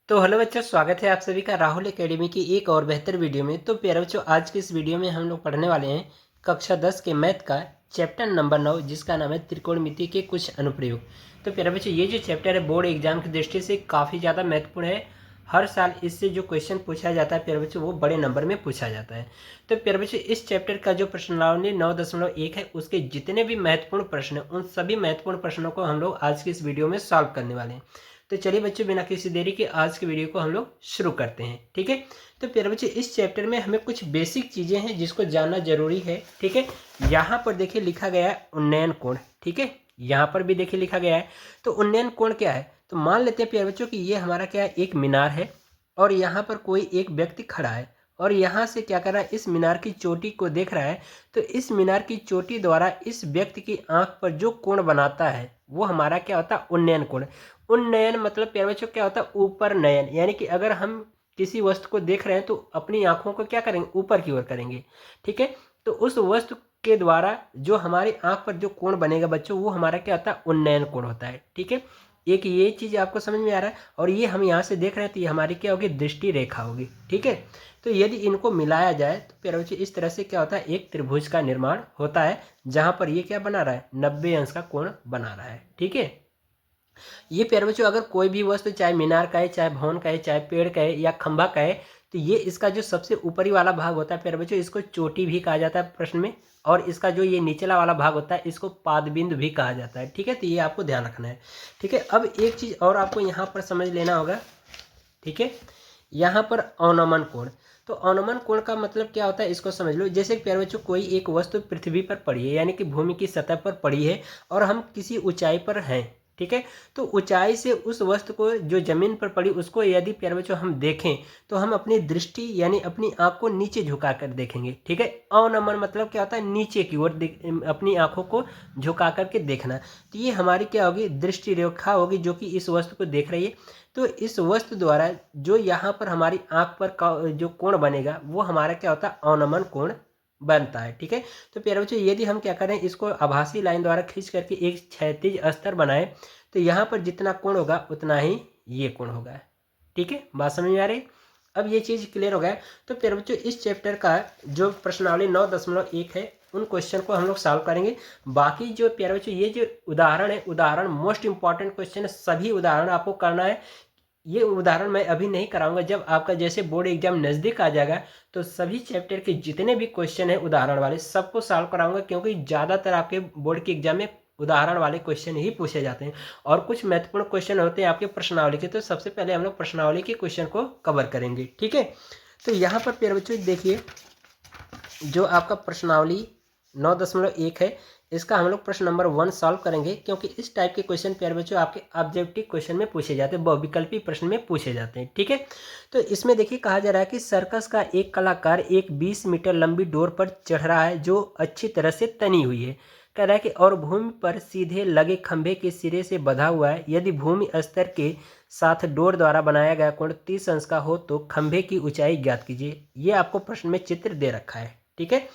तो हेलो बच्चों, स्वागत है आप सभी का राहुल एकेडमी की एक और बेहतर वीडियो में। तो प्यारे बच्चों, आज की इस वीडियो में हम लोग पढ़ने वाले हैं कक्षा 10 के मैथ का चैप्टर नंबर 9, जिसका नाम है त्रिकोणमिति के कुछ अनुप्रयोग। तो प्यारे बच्चों, ये जो चैप्टर है बोर्ड एग्जाम की दृष्टि से काफ़ी ज़्यादा महत्वपूर्ण है। हर साल इससे जो क्वेश्चन पूछा जाता है प्यारे बच्चों, वो बड़े नंबर में पूछा जाता है। तो प्यारे बच्चों, इस चैप्टर का जो प्रश्नावली 9.1 है, उसके जितने भी महत्वपूर्ण प्रश्न हैं, उन सभी महत्वपूर्ण प्रश्नों को हम लोग आज की इस वीडियो में सॉल्व करने वाले हैं। तो चलिए बच्चों, बिना किसी देरी के आज के वीडियो को हम लोग शुरू करते हैं। ठीक है। तो प्यारे बच्चों, इस चैप्टर में हमें कुछ बेसिक चीज़ें हैं जिसको जानना जरूरी है। ठीक है। यहाँ पर देखिए लिखा गया है उन्नयन कोण। ठीक है। यहाँ पर भी देखिए लिखा गया है। तो उन्नयन कोण क्या है? तो मान लेते हैं प्यारे बच्चों कि ये हमारा क्या है, एक मीनार है और यहाँ पर कोई एक व्यक्ति खड़ा है और यहाँ से क्या कर रहा है, इस मीनार की चोटी को देख रहा है। तो इस मीनार की चोटी द्वारा इस व्यक्ति की आंख पर जो कोण बनाता है वो हमारा क्या होता है, उन्नयन कोण। उन्नयन मतलब प्यारे बच्चों क्या होता है, ऊपर नयन। यानी कि अगर हम किसी वस्तु को देख रहे हैं तो अपनी आंखों को क्या करेंगे, ऊपर की ओर करेंगे। ठीक है। तो उस वस्तु के द्वारा जो हमारी आंख पर जो कोण बनेगा बच्चों, वो हमारा क्या होता है, उन्नयन कोण होता है। ठीक है। एक ये चीज आपको समझ में आ रहा है। और ये हम यहाँ से देख रहे हैं तो ये हमारी क्या होगी, दृष्टि रेखा होगी। ठीक है। तो यदि इनको मिलाया जाए तो प्यारे बच्चों इस तरह से क्या होता है, एक त्रिभुज का निर्माण होता है, जहां पर ये क्या बना रहा है, 90 अंश का कोण बना रहा है। ठीक है। ये प्यारे बच्चों, अगर कोई भी वस्तु चाहे मीनार का है, चाहे भवन का है, चाहे पेड़ का है या खंभा का है, तो ये इसका जो सबसे ऊपरी वाला भाग होता है प्यारे बच्चों, इसको चोटी भी कहा जाता है प्रश्न में। और इसका जो ये निचला वाला भाग होता है, इसको पादबिंदु भी कहा जाता है। ठीक है। तो ये आपको ध्यान रखना है। ठीक है। अब एक चीज और आपको यहाँ पर समझ लेना होगा। ठीक है। यहाँ पर अवनमन कोण। तो अवनमन कोण का मतलब क्या होता है, इसको समझ लो। जैसे प्यारे बच्चों, कोई एक वस्तु पृथ्वी पर पड़ी है, यानी कि भूमि की सतह पर पड़ी है और हम किसी ऊंचाई पर हैं। ठीक है। तो ऊंचाई से उस वस्तु को जो जमीन पर पड़ी उसको यदि प्यारे बच्चों हम देखें तो हम अपनी दृष्टि यानी अपनी आंख को नीचे झुका कर देखेंगे। ठीक है। अवनमन मतलब क्या होता है, नीचे की ओर अपनी आंखों को झुका करके देखना। तो ये हमारी क्या होगी, दृष्टि रेखा होगी जो कि इस वस्तु को देख रही है। तो इस वस्तु द्वारा जो यहाँ पर हमारी आंख पर जो कोण बनेगा वो हमारा क्या होता है, अवनमन कोण बनता है। ठीक है। तो प्यारे बच्चों, यदि हम क्या करें, इसको आभासी लाइन द्वारा खींच करके एक क्षैतिज स्तर बनाए तो यहाँ पर जितना कोण होगा उतना ही ये कोण होगा। ठीक है। बात समझ में आ रही? अब ये चीज क्लियर हो गया। तो प्यारे बच्चों, इस चैप्टर का जो प्रश्नावली 9.1 है, उन क्वेश्चन को हम लोग सॉल्व करेंगे। बाकी जो प्यारे बच्चों ये जो उदाहरण है, उदाहरण मोस्ट इंपॉर्टेंट क्वेश्चन है, सभी उदाहरण आपको करना है। ये उदाहरण मैं अभी नहीं कराऊंगा, जब आपका जैसे बोर्ड एग्जाम नज़दीक आ जाएगा तो सभी चैप्टर के जितने भी क्वेश्चन हैं उदाहरण वाले सबको सॉल्व कराऊंगा, क्योंकि ज़्यादातर आपके बोर्ड के एग्जाम में उदाहरण वाले क्वेश्चन ही पूछे जाते हैं और कुछ महत्वपूर्ण क्वेश्चन होते हैं आपके प्रश्नावली के। तो सबसे पहले हम लोग प्रश्नावली के क्वेश्चन को कवर करेंगे। ठीक है। तो यहाँ पर प्यारे बच्चों देखिए, जो आपका प्रश्नावली 9.1 है, इसका हम लोग प्रश्न नंबर 1 सॉल्व करेंगे, क्योंकि इस टाइप के क्वेश्चन प्यारे बच्चों आपके ऑब्जेक्टिव क्वेश्चन में पूछे जाते हैं, बहुविकल्पी प्रश्न में पूछे जाते हैं। ठीक है। तो इसमें देखिए कहा जा रहा है कि सर्कस का एक कलाकार एक 20 मीटर लंबी डोर पर चढ़ रहा है जो अच्छी तरह से तनी हुई है। कह रहा है कि और भूमि पर सीधे लगे खंभे के सिरे से बंधा हुआ है। यदि भूमि स्तर के साथ डोर द्वारा बनाया गया कोण 30 अंश का हो तो खंभे की ऊंचाई ज्ञात कीजिए। ये आपको प्रश्न में चित्र दे रखा है। ठीक है।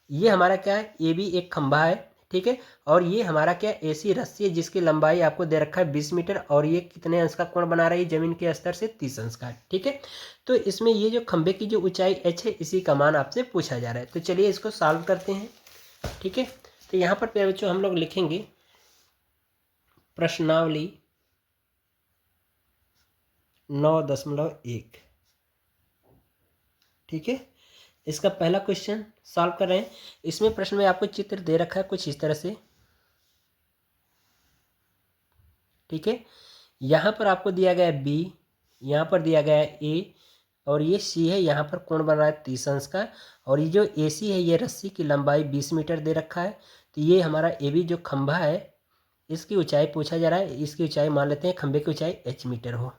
ये हमारा क्या है, ये भी एक खंभा है। ठीक है। और ये हमारा क्या, ऐसी रस्सी है जिसकी लंबाई आपको दे रखा है 20 मीटर और ये कितने अंश का कोण बना रही है, जमीन के स्तर से 30 अंश का। ठीक है। तो इसमें ये जो खंभे की जो ऊंचाई h है, इसी का मान आपसे पूछा जा रहा है। तो चलिए इसको सॉल्व करते हैं। ठीक है। तो यहाँ पर प्यारे बच्चों हम लोग लिखेंगे प्रश्नावली 9.1। ठीक है। इसका पहला क्वेश्चन सॉल्व कर रहे हैं। इसमें प्रश्न में आपको चित्र दे रखा है कुछ इस तरह से। ठीक है। यहाँ पर आपको दिया गया है बी, यहाँ पर दिया गया है ए और ये सी है। यहाँ पर कोण बन रहा है 30 अंश का और ये जो ए सी है, ये रस्सी की लंबाई 20 मीटर दे रखा है। तो ये हमारा ए बी जो खंभा है, इसकी ऊंचाई पूछा जा रहा है। इसकी ऊंचाई मान लेते हैं, खंभे की ऊंचाई h मीटर हो।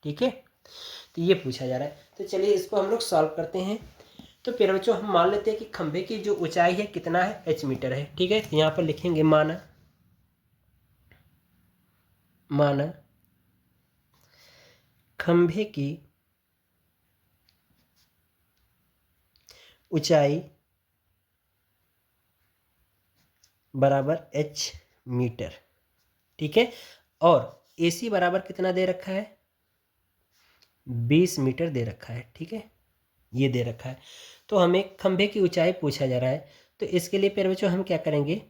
ठीक है। तो ये पूछा जा रहा है। तो चलिए इसको हम लोग सॉल्व करते हैं। तो फिर बच्चों हम मान लेते हैं कि खंभे की जो ऊंचाई है कितना है, h मीटर है। ठीक है। तो यहाँ पर लिखेंगे माना माना खंभे की ऊंचाई बराबर h मीटर। ठीक है। और AC बराबर कितना दे रखा है, 20 मीटर दे रखा है। ठीक है, ये दे रखा है। तो हमें खंभे की ऊंचाई पूछा जा रहा है, तो इसके लिए प्यारे बच्चों हम क्या करेंगे,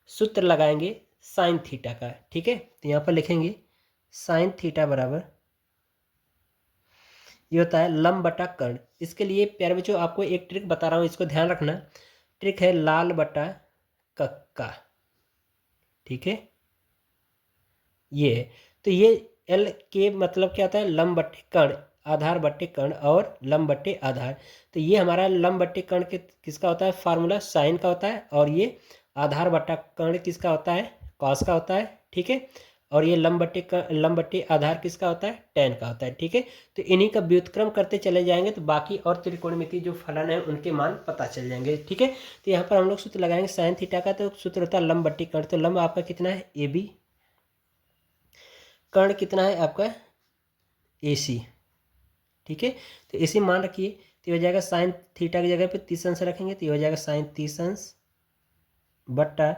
सूत्र लगाएंगे साइन थीटा का। ठीक है, तो यहाँ पर लिखेंगे साइन थीटा बराबर, ये होता है लंब बटा कर्ण। इसके लिए प्यारे बच्चों आपको एक ट्रिक बता रहा हूँ, इसको ध्यान रखना। ट्रिक है लाल बटा कक्का। ठीक है, ये है। तो ये एल के मतलब क्या होता है, लंब बट्टे कर्ण, आधार बट्टे कर्ण और लंब बट्टे आधार। तो ये हमारा लंब बट्टे कर्ण के किसका होता है, फार्मूला साइन का होता है, और ये आधार बट्टा कर्ण किसका होता है, कॉस का होता है। ठीक है, और ये लंब बट्टे आधार किसका होता है, टेन का होता है। ठीक है, तो इन्हीं का व्युत्क्रम करते चले जाएंगे तो बाकी और त्रिकोणमिति जो फलन है उनके मान पता चल जाएंगे। ठीक है, तो यहाँ पर हम लोग सूत्र लगाएंगे साइन थीटा का, तो सूत्र होता है लंब बट्टे कर्ण। तो लंब आपका कितना है, ए बी, कर्ण कितना है आपका, ए सी। ठीक है, तो इसी मान रखिए, तो ये हो जाएगा साइन थीटा की जगह पे 30 अंश रखेंगे, तो ये हो जाएगा साइन 30 अंश बट्टा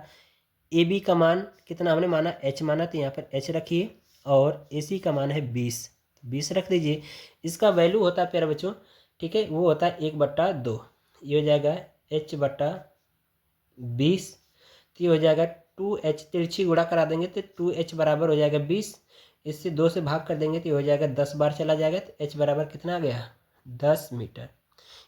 ए बी का मान कितना हमने माना, एच माना, तो यहाँ पर एच रखिए, और ए सी का मान है 20, 20 रख दीजिए। इसका वैल्यू होता है प्यारे बच्चों, ठीक है, वो होता है 1/2। ये हो जाएगा एच बट्टा 20, तो ये हो जाएगा 2h, तिरछी गुणा करा देंगे तो 2h बराबर हो जाएगा 20। इससे 2 से भाग कर देंगे तो ये हो जाएगा 10 बार चला जाएगा, तो h बराबर कितना आ गया, 10 मीटर।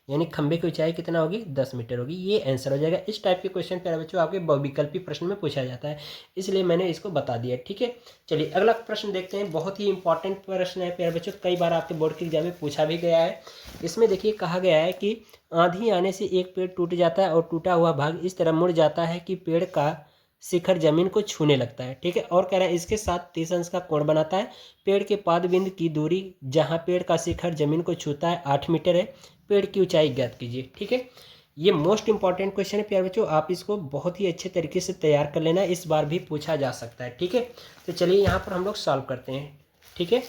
यानी खंबे की ऊंचाई कितना होगी, 10 मीटर होगी। ये आंसर हो जाएगा। इस टाइप के क्वेश्चन प्यारे बच्चों आपके बहुविकल्पी प्रश्न में पूछा जाता है, इसलिए मैंने इसको बता दिया। ठीक है, चलिए अगला प्रश्न देखते हैं। बहुत ही इंपॉर्टेंट प्रश्न है प्यारे बच्चों, कई बार आपके बोर्ड के एग्जाम में पूछा भी गया है। इसमें देखिए कहा गया है कि आंधी आने से एक पेड़ टूट जाता है और टूटा हुआ भाग इस तरह मुड़ जाता है कि पेड़ का शिखर जमीन को छूने लगता है। ठीक है, और कह रहा है इसके साथ 30 अंश का कोण बनाता है। पेड़ के पाद बिंद की दूरी जहां पेड़ का शिखर जमीन को छूता है 8 मीटर है। पेड़ की ऊंचाई ज्ञात कीजिए। ठीक है, ये मोस्ट इंपॉर्टेंट क्वेश्चन है प्यारे बच्चों, आप इसको बहुत ही अच्छे तरीके से तैयार कर लेना, इस बार भी पूछा जा सकता है। ठीक है, तो चलिए यहाँ पर हम लोग सॉल्व करते हैं। ठीक है,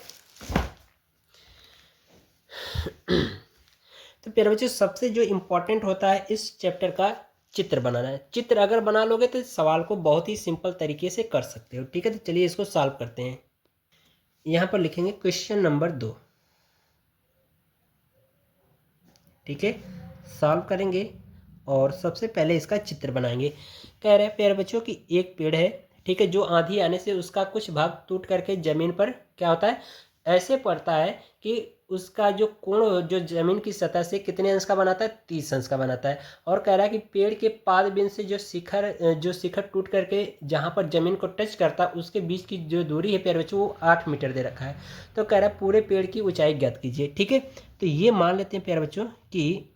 तो प्यारे बच्चों सबसे जो इम्पोर्टेंट होता है इस चैप्टर का चित्र बनाना है। चित्र अगर बना लोगे तो सवाल को बहुत ही सिंपल तरीके से कर सकते हो। ठीक है, तो चलिए इसको सॉल्व करते हैं। यहाँ पर लिखेंगे क्वेश्चन नंबर 2। ठीक है, सॉल्व करेंगे और सबसे पहले इसका चित्र बनाएंगे। कह रहे हैं प्यारे बच्चों कि एक पेड़ है, ठीक है, जो आंधी आने से उसका कुछ भाग टूट करके जमीन पर क्या होता है, ऐसे पड़ता है कि उसका जो कोण जो जमीन की सतह से कितने अंश का बनाता है, 30 अंश का बनाता है। और कह रहा है कि पेड़ के पाद बिंद से जो शिखर टूट करके जहाँ पर जमीन को टच करता है उसके बीच की जो दूरी है प्यारे बच्चों वो 8 मीटर दे रखा है। तो कह रहा है पूरे पेड़ की ऊंचाई ज्ञात कीजिए। ठीक है, तो ये मान लेते हैं प्यारे बच्चों कि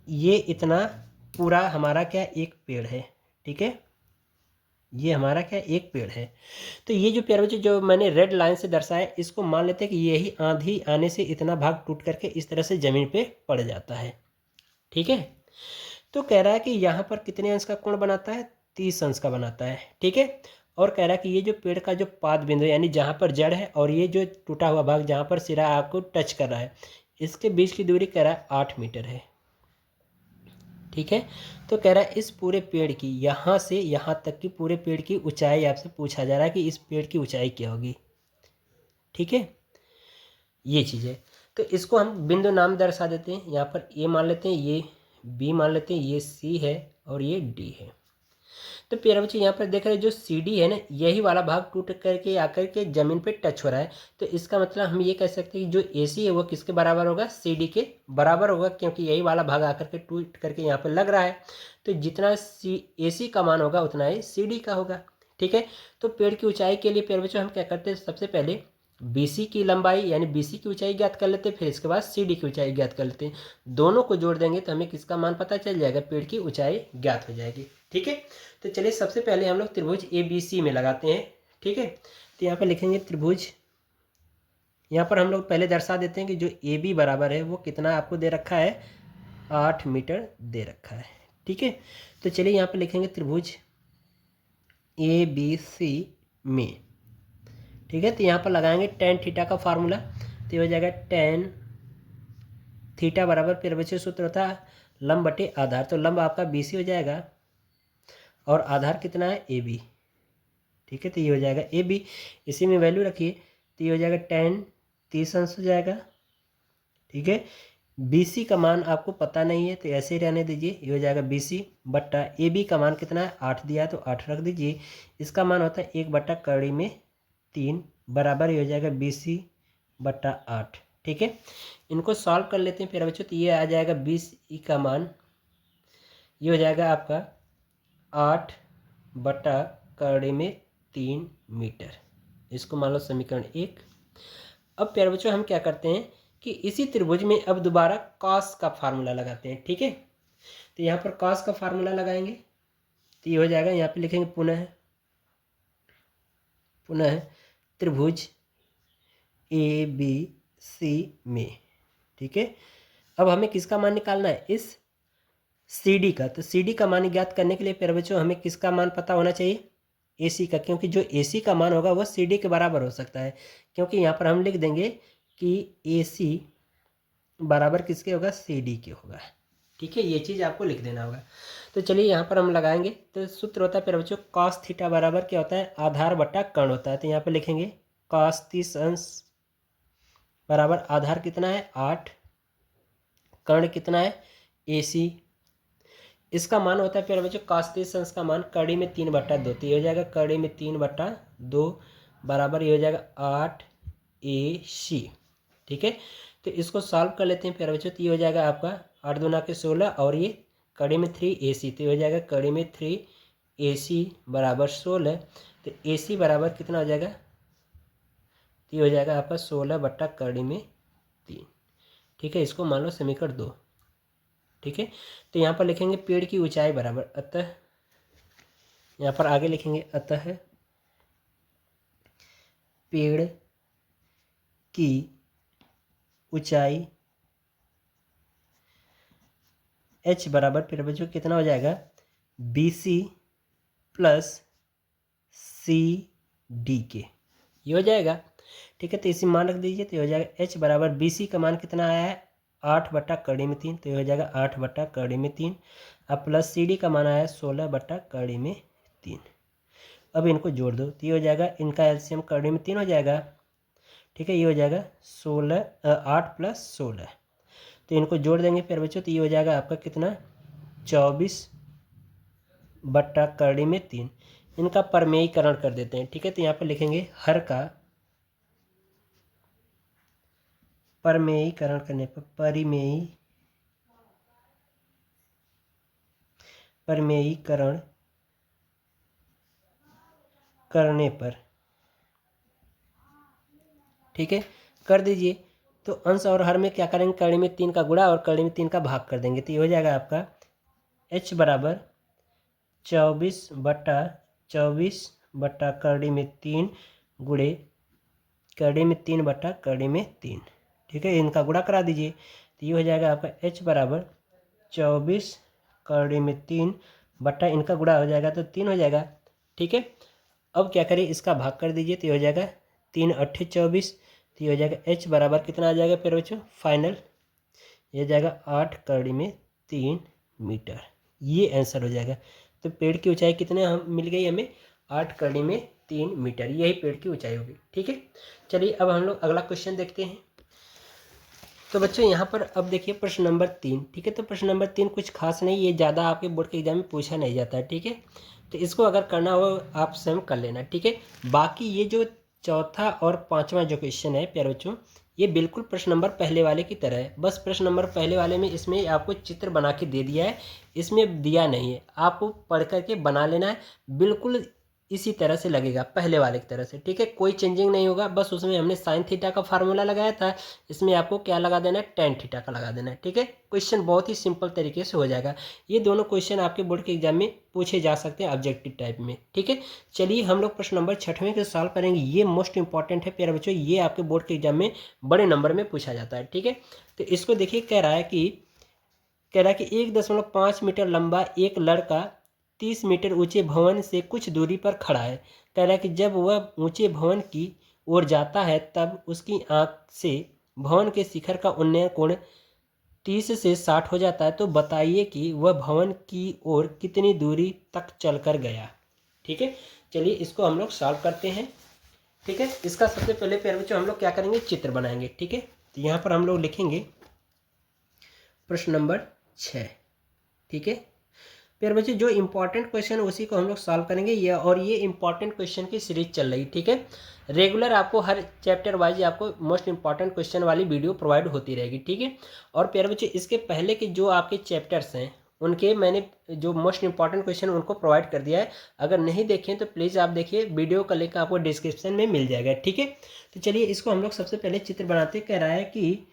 ये इतना पूरा हमारा क्या एक पेड़ है। ठीक है, ये हमारा क्या एक पेड़ है। तो ये जो प्यारे बच्चों जो मैंने रेड लाइन से दर्शाया इसको मान लेते हैं कि यही आंधी आने से इतना भाग टूट करके इस तरह से जमीन पे पड़ जाता है। ठीक है, तो कह रहा है कि यहाँ पर कितने अंश का कोण बनाता है, 30 अंश का बनाता है। ठीक है, और कह रहा है कि ये जो पेड़ का जो पाद बिंदु यानी जहाँ पर जड़ है और ये जो टूटा हुआ भाग जहाँ पर सिरा आपको टच कर रहा है इसके बीच की दूरी कह रहा है 8 मीटर है। ठीक है, तो कह रहा है इस पूरे पेड़ की यहाँ से यहाँ तक की पूरे पेड़ की ऊंचाई आपसे पूछा जा रहा है कि इस पेड़ की ऊंचाई क्या होगी। ठीक है, ये चीज़ है। तो इसको हम बिंदु नाम दर्शा देते हैं। यहाँ पर ए मान लेते हैं, ये बी मान लेते हैं, ये सी है और ये डी है। तो प्यारे बच्चे यहाँ पर देख रहे हैं जो सी डी है ना यही वाला भाग टूट करके आकर के जमीन पे टच हो रहा है। तो इसका मतलब हम ये कह सकते हैं कि जो ए सी है वो किसके बराबर होगा, सी डी के बराबर होगा, क्योंकि यही वाला भाग आकर के टूट करके यहाँ पर लग रहा है। तो जितना सी ए सी का मान होगा उतना ही सी डी का होगा। ठीक है, तो पेड़ की ऊंचाई के लिए प्यारे बच्चों हम क्या करते हैं, सबसे पहले BC की लंबाई यानी BC की ऊंचाई ज्ञात कर लेते हैं, फिर इसके बाद CD की ऊंचाई ज्ञात कर लेते हैं। दोनों को जोड़ देंगे तो हमें किसका मान पता चल जाएगा, पेड़ की ऊंचाई ज्ञात हो जाएगी। ठीक है, तो चलिए सबसे पहले हम लोग त्रिभुज ABC में लगाते हैं। ठीक है, तो यहाँ पर लिखेंगे त्रिभुज, यहाँ पर हम लोग पहले दर्शा देते हैं कि जो AB बराबर है वो कितना आपको दे रखा है, 8 मीटर दे रखा है। ठीक है, तो चलिए यहाँ पर लिखेंगे त्रिभुज ABC में। ठीक है, तो यहाँ पर लगाएंगे टेन थीटा का फार्मूला, तो ये हो जाएगा टेन थीटा बराबर फिर बच्चे सूत्र होता है लंब बटे आधार। तो लंब आपका BC हो जाएगा और आधार कितना है AB। ठीक है, तो ये हो जाएगा AB, इसी में वैल्यू रखिए, तो ये हो जाएगा टेन 30 अंश हो जाएगा ठीक है। BC का मान आपको पता नहीं है तो ऐसे ही रहने दीजिए, ये हो जाएगा BC बट्टा AB का मान कितना है 8 दिया है तो 8 रख दीजिए। इसका मान होता है 1 बट्टा कड़ी में 3 बराबर ये हो जाएगा BC बट्टा 8। ठीक है, इनको सॉल्व कर लेते हैं प्यारे बच्चों। तो ये आ जाएगा BC का मान, ये हो जाएगा आपका 8 बट्टा कड़ी में 3 मीटर। इसको मान लो समीकरण 1। अब प्यारे बच्चों हम क्या करते हैं कि इसी त्रिभुज में अब दोबारा कॉस का फार्मूला लगाते हैं। ठीक है, तो यहाँ पर कॉस का फार्मूला लगाएंगे तो ये हो जाएगा, यहाँ पे लिखेंगे पुनः त्रिभुज ABC में। ठीक है, अब हमें किसका मान निकालना है, इस CD का। तो CD का मान ज्ञात करने के लिए प्यारे बच्चों हमें किसका मान पता होना चाहिए, AC का, क्योंकि जो AC का मान होगा वह CD के बराबर हो सकता है। क्योंकि यहाँ पर हम लिख देंगे कि AC बराबर किसके होगा, CD के होगा। ठीक है, ये चीज़ आपको लिख देना होगा। तो चलिए यहाँ पर हम लगाएंगे। तो सूत्र होता है प्यारे बच्चों कॉस थीटा बराबर क्या होता है, आधार बटा कर्ण होता है। तो यहाँ पर लिखेंगे कॉस 30 अंश बराबर आधार कितना है 8, कर्ण कितना है AC। इसका मान होता है प्यारे बच्चों cos 30 अंश का मान कड़ी में 3 बट्टा 2। तो ये हो जाएगा कड़ी में 3 बट्टा 2 बराबर ये हो जाएगा 8 AC। ठीक है, तो इसको सॉल्व कर लेते हैं प्यारे बच्चों। तो ये हो जाएगा आपका 8 दूना के 16 और ये कड़ी में 3 AC। तो ये हो जाएगा कड़ी में 3 AC बराबर 16। तो AC बराबर कितना हो जाएगा, तो ये हो जाएगा आपका 16 बट्टा कड़ी में 3। ठीक है, इसको मान लो समीकरण 2। ठीक है, तो यहाँ पर लिखेंगे पेड़ की ऊंचाई बराबर, अतः यहाँ पर आगे लिखेंगे अतः पेड़ की ऊंचाई H बराबर फिर बच्चों कितना हो जाएगा BC प्लस CD के, ये हो जाएगा। ठीक है, तो इसी मान रख दीजिए। तो ये हो जाएगा H बराबर BC का मान कितना आया है 8 बट्टा कड़ी में 3। तो ये हो जाएगा 8 बट्टा कड़ी में 3। अब प्लस CD का मान आया 16 बट्टा कड़ी में 3। अब इनको जोड़ दो तो ये हो जाएगा, इनका एलसीएम कड़ी में 3 हो जाएगा। ठीक है, ये हो जाएगा 8 प्लस 16। तो इनको जोड़ देंगे फिर बच्चों। तो ये हो जाएगा आपका कितना 24 बट्टा कड़ी में 3। इनका परमेयीकरण कर देते हैं। ठीक है, तो यहाँ पर लिखेंगे हर का परमेयीकरण करने पर परमेयीकरण करने पर, ठीक है, कर दीजिए। तो अंश और हर में क्या करेंगे, कड़ी में 3 का गुणा और कड़ी में 3 का भाग कर देंगे। तो ये हो जाएगा आपका H बराबर 24 बट्टा कड़ी में 3 गुणे कड़ी में 3 बट्टा कड़ी में 3। ठीक है, इनका गुणा करा दीजिए। तो ये हो जाएगा आपका H बराबर 24 कड़ी में 3 बट्टा इनका गुणा हो जाएगा तो 3 हो जाएगा। ठीक है, अब क्या करिए इसका भाग कर दीजिए। तो ये हो जाएगा 3 8 24। तो ये हो जाएगा H बराबर कितना आ जाएगा फिर बच्चों फाइनल, ये हो जाएगा 8 कड़ी में 3 मीटर। ये आंसर हो जाएगा। तो पेड़ की ऊंचाई कितने हम मिल गई हमें 8 कड़ी में 3 मीटर, यही पेड़ की ऊंचाई होगी। ठीक है, चलिए अब हम लोग अगला क्वेश्चन देखते हैं। तो बच्चों यहाँ पर अब देखिए प्रश्न नंबर 3। ठीक है, तो प्रश्न नंबर 3 कुछ खास नहीं, ये ज़्यादा आपके बोर्ड के एग्जाम में पूछा नहीं जाता है। ठीक है, तो इसको अगर करना हो आप स्वयं कर लेना। ठीक है, बाकी ये जो चौथा और पांचवा जो क्वेश्चन है प्यारे बच्चों, ये बिल्कुल प्रश्न नंबर पहले वाले की तरह है। बस प्रश्न नंबर पहले वाले में इसमें आपको चित्र बना के दे दिया है, इसमें दिया नहीं है, आपको पढ़ करके बना लेना है। बिल्कुल इसी तरह से लगेगा पहले वाले की तरह से। ठीक है, कोई चेंजिंग नहीं होगा। बस उसमें हमने साइन थीटा का फार्मूला लगाया था, इसमें आपको क्या लगा देना है टेन थीटा का लगा देना है। ठीक है, क्वेश्चन बहुत ही सिंपल तरीके से हो जाएगा। ये दोनों क्वेश्चन आपके बोर्ड के एग्जाम में पूछे जा सकते हैं ऑब्जेक्टिव टाइप में। ठीक है, चलिए हम लोग प्रश्न नंबर 6वें को सॉल्व करेंगे। ये मोस्ट इंपॉर्टेंट है प्यारे बच्चों, ये आपके बोर्ड के एग्जाम में बड़े नंबर में पूछा जाता है। ठीक है, तो इसको देखिए कह रहा है कि 1.5 मीटर लंबा एक लड़का 30 मीटर ऊंचे भवन से कुछ दूरी पर खड़ा है। कह रहा है कि जब वह ऊंचे भवन की ओर जाता है तब उसकी आंख से भवन के शिखर का उन्नयन कोण 30 से 60 हो जाता है। तो बताइए कि वह भवन की ओर कितनी दूरी तक चलकर गया। ठीक है, चलिए इसको हम लोग सॉल्व करते हैं। ठीक है, इसका सबसे पहले प्यारे बच्चों हम लोग क्या करेंगे चित्र बनाएंगे। ठीक है, तो यहाँ पर हम लोग लिखेंगे प्रश्न नंबर 6। ठीक है प्यारे बच्चे, जो इंपॉर्टेंट क्वेश्चन उसी को हम लोग सॉल्व करेंगे। ये इंपॉर्टेंट क्वेश्चन की सीरीज चल रही। ठीक है, रेगुलर आपको हर चैप्टर वाइज आपको मोस्ट इंपॉर्टेंट क्वेश्चन वाली वीडियो प्रोवाइड होती रहेगी। ठीक है, और प्यारे बच्चे, इसके पहले के जो आपके चैप्टर्स हैं उनके मैंने जो मोस्ट इंपॉर्टेंट क्वेश्चन उनको प्रोवाइड कर दिया है। अगर नहीं देखें तो प्लीज़ आप देखिए, वीडियो का लिंक आपको डिस्क्रिप्शन में मिल जाएगा। ठीक है, तो चलिए इसको हम लोग सबसे पहले चित्र बनाते। कह रहा है कि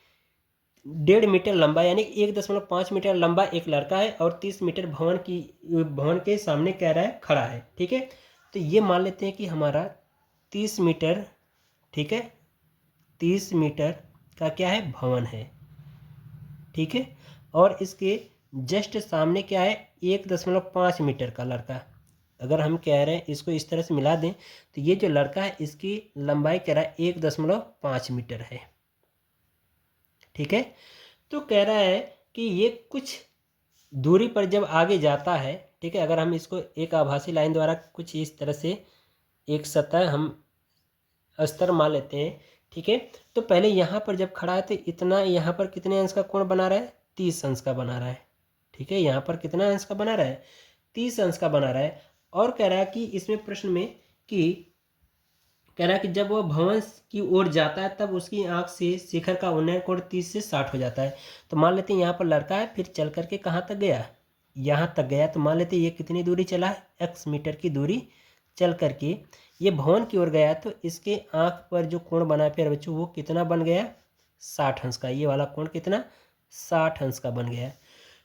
1.5 मीटर लंबा यानी 1.5 मीटर लंबा एक लड़का है और 30 मीटर भवन के सामने कह रहा है खड़ा है। ठीक है, तो ये मान लेते हैं कि हमारा 30 मीटर, ठीक है, 30 मीटर का क्या है, भवन है। ठीक है, और इसके जस्ट सामने क्या है, 1.5 मीटर का लड़का। अगर हम कह रहे हैं इसको इस तरह से मिला दें तो ये जो लड़का है इसकी लंबाई कह रहा है 1.5 मीटर है। ठीक है, तो कह रहा है कि ये कुछ दूरी पर जब आगे जाता है, ठीक है, अगर हम इसको एक आभासी लाइन द्वारा कुछ इस तरह से एक सतह हम स्तर मान लेते हैं। ठीक है, तो पहले यहाँ पर जब खड़ा है तो इतना यहाँ पर कितने अंश का कोण बना रहा है, 30 अंश का बना रहा है। ठीक है, यहाँ पर कितना अंश का बना रहा है, 30 अंश का बना रहा है। और कह रहा है कि इसमें प्रश्न में कि कह रहा है कि जब वह भवन की ओर जाता है तब उसकी आंख से शिखर का उन्नयन कोण 30 से 60 हो जाता है। तो मान लेते हैं यहाँ पर लड़का है, फिर चल करके कहाँ तक गया, यहाँ तक गया। तो मान लेते हैं ये कितनी दूरी चला है, x मीटर की दूरी चल करके ये भवन की ओर गया। तो इसके आंख पर जो कोण बना है प्यारे बच्चों वो कितना बन गया, 60 अंश का। ये वाला कोण कितना, 60 अंश का बन गया।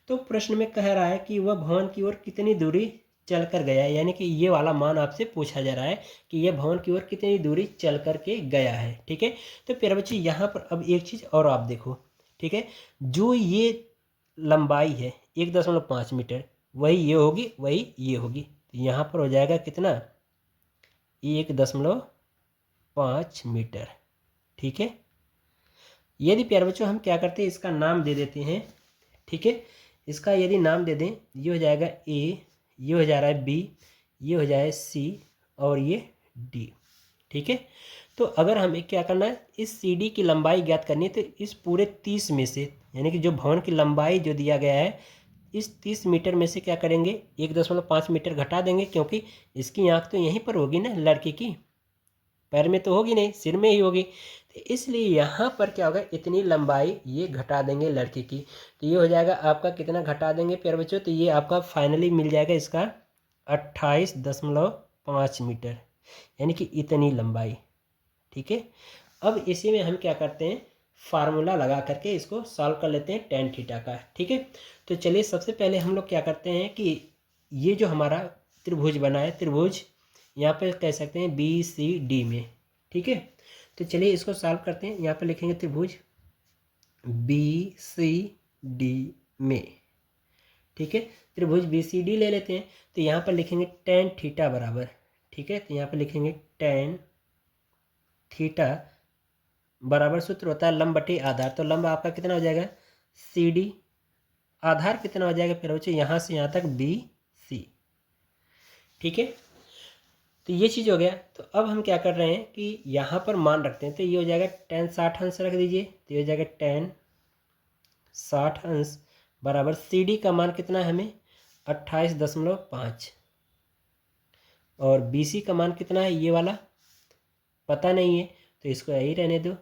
तो प्रश्न में कह रहा है कि वह भवन की ओर कितनी दूरी चल कर गया, यानी कि ये वाला मान आपसे पूछा जा रहा है कि यह भवन की ओर कितनी दूरी चल कर के गया है। ठीक है, तो प्यारे बच्चे यहाँ पर अब एक चीज़ और आप देखो। ठीक है, जो ये लंबाई है 1.5 मीटर, वही ये होगी, वही ये होगी। तो यहाँ पर हो जाएगा कितना, 1.5 मीटर। ठीक है, यदि प्यारे बच्चों हम क्या करते हैं, इसका नाम दे देते हैं। ठीक है, इसका यदि नाम दे दें, ये हो जाएगा ए, ये हो जा रहा है बी, ये हो जाए सी और ये डी। ठीक है, तो अगर हमें क्या करना है, इस सी डी की लंबाई ज्ञात करनी है, तो इस पूरे 30 में से, यानी कि जो भवन की लंबाई जो दिया गया है, इस 30 मीटर में से क्या करेंगे, 1.5 मीटर घटा देंगे, क्योंकि इसकी आंख तो यहीं पर होगी ना, लड़के की पैर में तो होगी नहीं, सिर में ही होगी। तो इसलिए यहाँ पर क्या होगा, इतनी लंबाई ये घटा देंगे लड़के की। तो ये हो जाएगा आपका कितना घटा देंगे प्यारे बच्चों, तो ये आपका फाइनली मिल जाएगा इसका 28.5 मीटर, यानी कि इतनी लंबाई। ठीक है, अब इसी में हम क्या करते हैं, फार्मूला लगा करके इसको सॉल्व कर लेते हैं tan थीटा का। ठीक है, तो चलिए सबसे पहले हम लोग क्या करते हैं कि ये जो हमारा त्रिभुज बना है, त्रिभुज यहाँ पे कह सकते हैं BCD में। ठीक है, तो चलिए इसको सॉल्व करते हैं। यहाँ पे लिखेंगे त्रिभुज BCD में। ठीक है, त्रिभुज BCD ले लेते हैं। तो यहाँ पर लिखेंगे tan थीटा बराबर, ठीक है, तो यहाँ पर लिखेंगे tan थीटा बराबर सूत्र होता है लंब बटे आधार। तो लंब आपका कितना हो जाएगा, CD, आधार कितना हो जाएगा फिर बच्चों, यहाँ से यहाँ तक BC। ठीक है, तो ये चीज़ हो गया। तो अब हम क्या कर रहे हैं कि यहाँ पर मान रखते हैं। तो ये हो जाएगा tan 60 अंश रख दीजिए, तो ये हो जाएगा tan 60 अंश बराबर CD का मान कितना है हमें, 28.5, और BC का मान कितना है, ये वाला पता नहीं है, तो इसको यही रहने दो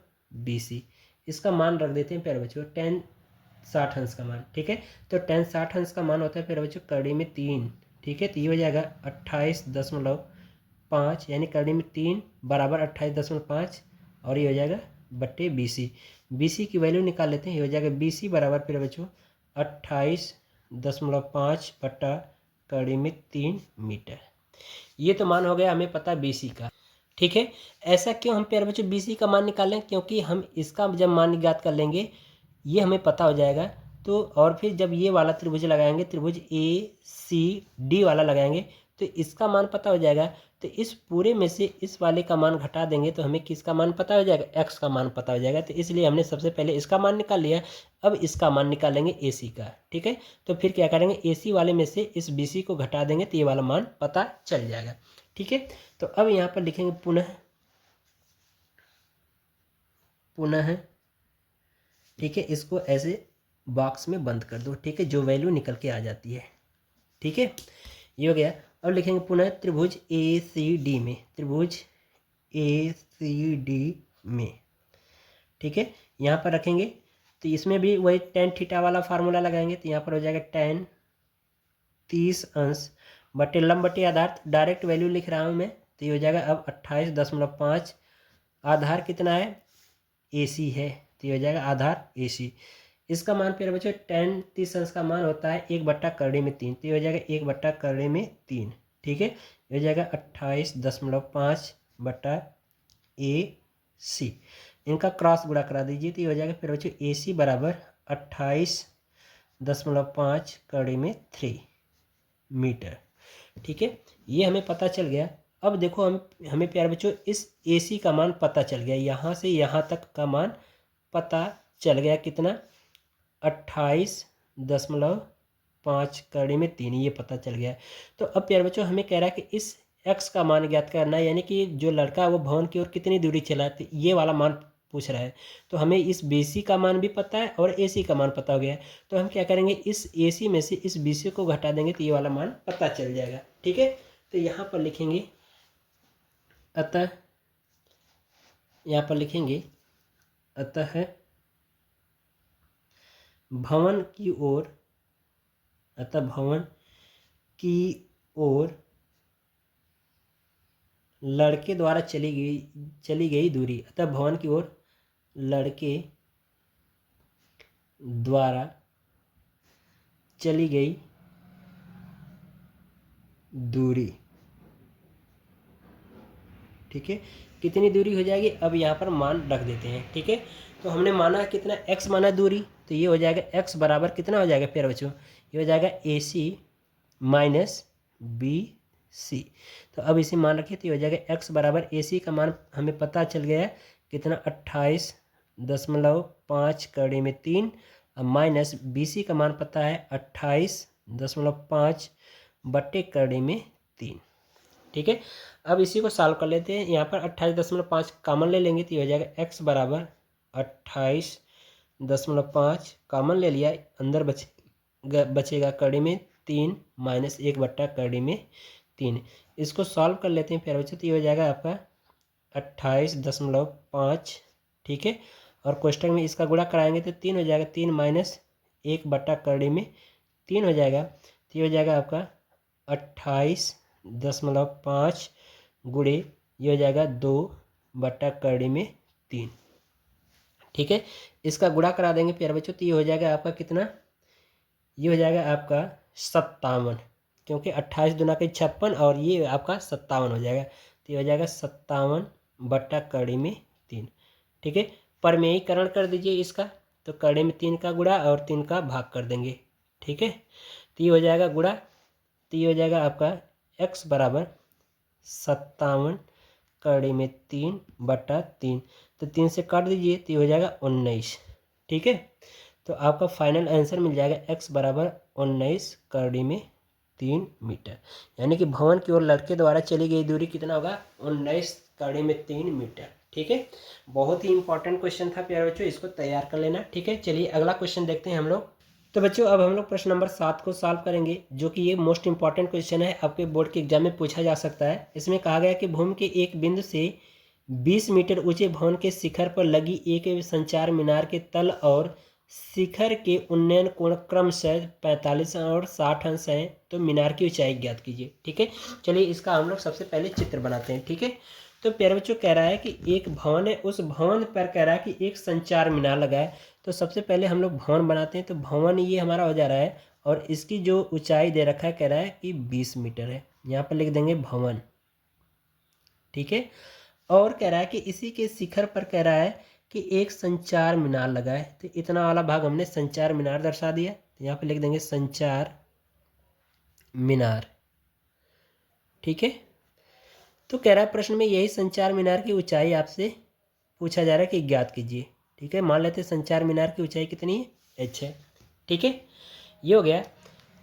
BC। इसका मान रख देते हैं प्यारे बच्चों, tan 60 अंश का मान। ठीक है, तो tan 60 अंश का मान होता है प्यारे बच्चों कड़ी में 3। ठीक है, तो ये हो जाएगा 28.5, यानी कड़ी में 3 बराबर 28.5, और ये हो जाएगा बट्टे BC। BC की वैल्यू निकाल लेते हैं। ये हो जाएगा BC बराबर फिर बच्चों 28.5 बट्टा कड़ी में 3 मीटर। ये तो मान हो गया हमें पता BC का। ठीक है, ऐसा क्यों हम प्यारे बच्चों BC का मान निकालें, क्योंकि हम इसका जब मान ज्ञात कर लेंगे ये हमें पता हो जाएगा। तो और फिर जब ये वाला त्रिभुज लगाएंगे, त्रिभुज ACD वाला लगाएंगे, तो इसका मान पता हो जाएगा। तो इस पूरे में से इस वाले का मान घटा देंगे तो हमें किसका मान पता हो जाएगा, x का मान पता हो जाएगा। तो इसलिए हमने सबसे पहले इसका मान निकाल लिया। अब इसका मान निकालेंगे AC का। ठीक है, तो फिर क्या करेंगे, AC वाले में से इस BC को घटा देंगे तो ये वाला मान पता चल जाएगा। ठीक है, तो अब यहाँ पर लिखेंगे पुनः। ठीक है, इसको ऐसे बॉक्स में बंद कर दो। ठीक है, जो वैल्यू निकल के आ जाती है। ठीक है, ये हो गया। अब लिखेंगे पुनः त्रिभुज ए सी डी में, त्रिभुज ए सी डी में। ठीक है, यहाँ पर रखेंगे तो इसमें भी वही टेन थीटा वाला फार्मूला लगाएंगे। तो यहाँ पर हो जाएगा टेन 30 अंश बटे लंब बटे आधार, डायरेक्ट वैल्यू लिख रहा हूँ मैं। तो ये हो जाएगा अब 28.5। आधार कितना है, ए सी है, तो ये हो जाएगा आधार ए सी। इसका मान फिर बच्चों टेन 30 अंश का मान होता है 1/3 तो ये हो जाएगा 1/3। ठीक है, ये हो जाएगा 28.5 बटा ए सी। इनका क्रॉस गुणा करा दीजिए तो ये हो जाएगा फिर बच्चों ए सी बराबर 28.5 मीटर। ठीक है, ये हमें पता चल गया। अब देखो हमें प्यारे बच्चों इस ए सी का मान पता चल गया, यहाँ से यहाँ तक का मान पता चल गया कितना, 28.5 ये पता चल गया। तो अब प्यारे बच्चों हमें कह रहा है कि इस x का मान ज्ञात करना है, यानी कि जो लड़का है वो भवन की ओर कितनी दूरी चला है, तो ये वाला मान पूछ रहा है। तो हमें इस BC का मान भी पता है और AC का मान पता हो गया है। तो हम क्या करेंगे, इस AC में से इस BC को घटा देंगे तो ये वाला मान पता चल जाएगा। ठीक है, तो यहाँ पर लिखेंगे अतः, यहाँ पर लिखेंगे अतः भवन की ओर, अतः भवन की ओर लड़के द्वारा चली गई दूरी, अतः भवन की ओर लड़के द्वारा चली गई दूरी। ठीक है, कितनी दूरी हो जाएगी, अब यहाँ पर मान रख देते हैं। ठीक है, तो हमने माना कितना, x माना दूरी, तो ये हो जाएगा x बराबर कितना हो जाएगा प्यारे बच्चों, ये हो जाएगा AC माइनस BC। तो अब इसे मान रखिए तो ये हो जाएगा x बराबर AC का मान हमें पता चल गया है कितना, 28.5 अब माइनस BC का मान पता है 28.5 बटे 3। ठीक है, अब इसी को सॉल्व कर लेते हैं। यहाँ पर 28.5 कॉमन ले लेंगे तो ये हो जाएगा x बराबर 28.5 कॉमन ले लिया, अंदर बचेगा 3 माइनस 1/3। इसको सॉल्व कर लेते हैं प्यारे बच्चों, तो ये हो जाएगा आपका 28.5। ठीक है, और कोष्टक में इसका गुणा कराएंगे तो 3 हो जाएगा, 3 माइनस 1/3 हो जाएगा। तो ये हो जाएगा आपका 28.5 गुणे ये हो जाएगा 2/3। ठीक है, इसका गुणा करा देंगे प्यारे बच्चों तो ये हो जाएगा आपका कितना, ये हो जाएगा आपका 57, क्योंकि 28 दूना के 56 और ये आपका 57 हो जाएगा। तो ये हो जाएगा 57/3। ठीक है, परमेयीकरण कर दीजिए इसका, तो 3 का गुणा और 3 का भाग कर देंगे। ठीक है, तो ये हो जाएगा गुणा, तो ये हो जाएगा आपका x बराबर 57/3 तो 3 से काट दीजिए तो ये हो जाएगा 19। ठीक है, तो आपका फाइनल आंसर मिल जाएगा x बराबर 19/3 मीटर, यानी कि भवन की ओर लड़के द्वारा चली गई दूरी कितना होगा, 19/3 मीटर। ठीक है, बहुत ही इंपॉर्टेंट क्वेश्चन था प्यारे बच्चों, इसको तैयार कर लेना। ठीक है, चलिए अगला क्वेश्चन देखते हैं हम लोग। तो बच्चों अब हम लोग प्रश्न नंबर 7 को सॉल्व करेंगे, जो कि ये मोस्ट इंपॉर्टेंट क्वेश्चन है, आपके बोर्ड के एग्जाम में पूछा जा सकता है। इसमें कहा गया कि भूमि के एक बिंदु से 20 मीटर ऊंचे भवन के शिखर पर लगी एक संचार मीनार के तल और शिखर के उन्नयन कोण क्रमशः 45 और 60 अंश हैं, तो मीनार की ऊंचाई ज्ञात कीजिए। ठीक है, चलिए इसका हम लोग सबसे पहले चित्र बनाते हैं। ठीक है, तो प्यारे बच्चों कह रहा है कि एक भवन है, उस भवन पर कह रहा है कि एक संचार मीनार लगा है। तो सबसे पहले हम लोग भवन बनाते हैं, तो भवन ये हमारा हो जा रहा है और इसकी जो ऊंचाई दे रखा है कह रहा है कि 20 मीटर है, यहाँ पर लिख देंगे भवन। ठीक है, और कह रहा है कि इसी के शिखर पर कह रहा है कि एक संचार मीनार लगा है, तो इतना वाला भाग हमने संचार मीनार दर्शा दिया, तो यहाँ पर लिख देंगे संचार मीनार। ठीक है, तो कह रहा है प्रश्न में यही संचार मीनार की ऊंचाई आपसे पूछा जा रहा है कि ज्ञात कीजिए। ठीक है, मान लेते हैं संचार मीनार की ऊंचाई कितनी है, h है। ठीक है, ये हो गया।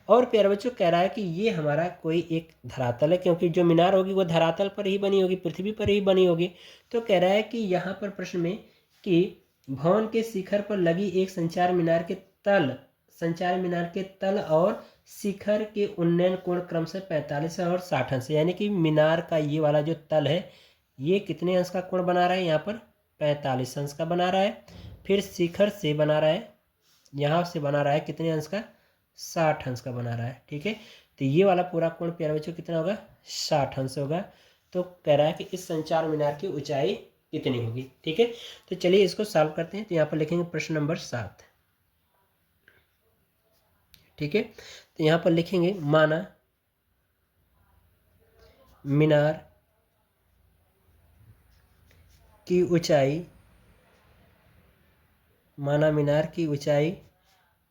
और प्यारे बच्चों कह रहा है कि ये हमारा कोई एक धरातल है, क्योंकि जो मीनार होगी वो धरातल पर ही बनी होगी, पृथ्वी पर ही बनी होगी। तो कह रहा है कि यहाँ पर प्रश्न में कि भवन के शिखर पर लगी एक संचार मीनार के तल, संचार मीनार के तल और शिखर के उन्नयन कोण क्रमशः 45 और 60 अंश, यानी कि मीनार का ये वाला जो तल है ये कितने अंश का कोण बना रहा है, यहाँ पर 45 अंश का बना रहा है। फिर शिखर से बना रहा है, यहाँ से बना रहा है कितने अंश का, 60 अंश का बना रहा है। ठीक है, तो ये वाला पूरा कोण प्यारे बच्चों कितना होगा, 60 अंश होगा। तो कह रहा है कि इस संचार मीनार की ऊंचाई कितनी होगी। ठीक है, तो चलिए इसको सॉल्व करते हैं। तो यहाँ पर लिखेंगे प्रश्न नंबर 7। ठीक है, तो यहाँ पर लिखेंगे माना मीनार की ऊंचाई, माना मीनार की ऊंचाई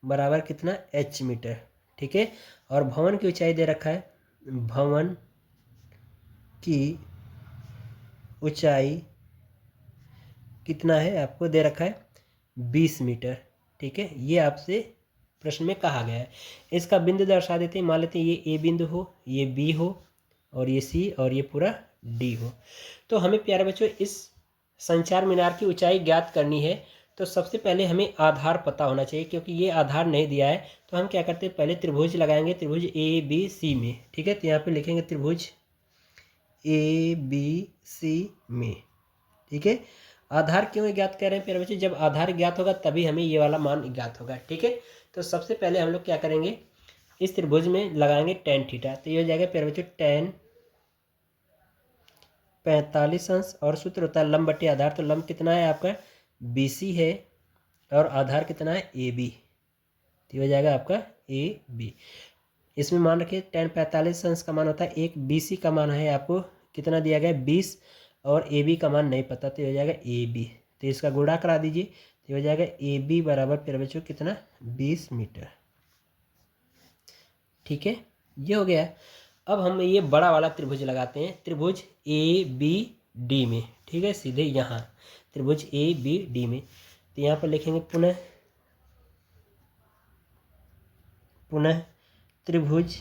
बराबर कितना, h मीटर। ठीक है, और भवन की ऊंचाई दे रखा है, भवन की ऊंचाई कितना है आपको दे रखा है, 20 मीटर। ठीक है, ये आपसे प्रश्न में कहा गया है। इसका बिंदु दर्शा देते हैं, मान लेते हैं ये A बिंदु हो, ये B हो, और ये C, और ये पूरा D हो। तो हमें प्यारे बच्चों इस संचार मीनार की ऊंचाई ज्ञात करनी है। तो सबसे पहले हमें आधार पता होना चाहिए, क्योंकि ये आधार नहीं दिया है। तो हम क्या करते हैं, पहले त्रिभुज लगाएंगे, त्रिभुज ABC में। ठीक है, तो यहाँ पे लिखेंगे त्रिभुज ABC में। ठीक है, आधार क्यों ज्ञात कर रहे हैं प्यारे बच्चों, जब आधार ज्ञात होगा तभी हमें ये वाला मान ज्ञात होगा। ठीक है, तो सबसे पहले हम लोग क्या करेंगे, इस त्रिभुज में लगाएंगे tan थीटा। तो ये हो जाएगा प्यारे बच्चों tan 45 अंश, और सूत्र होता है लंब बटे आधार। तो लंब कितना है आपका BC है, और आधार कितना है AB। तो ये हो जाएगा आपका AB। इसमें मान रखिए tan 45 अंश का मान होता है 1, BC का मान है आपको कितना दिया गया है 20, और AB का मान नहीं पता, तो ये हो जाएगा AB। तो इसका गुणा करा दीजिए, तो ये हो जाएगा AB बराबर प्यारे बच्चों कितना, 20 मीटर। ठीक है, ये हो गया। अब हम ये बड़ा वाला त्रिभुज लगाते हैं, त्रिभुज ABD में। ठीक है, सीधे यहाँ त्रिभुज ABD में। तो यहाँ पर लिखेंगे पुनः त्रिभुज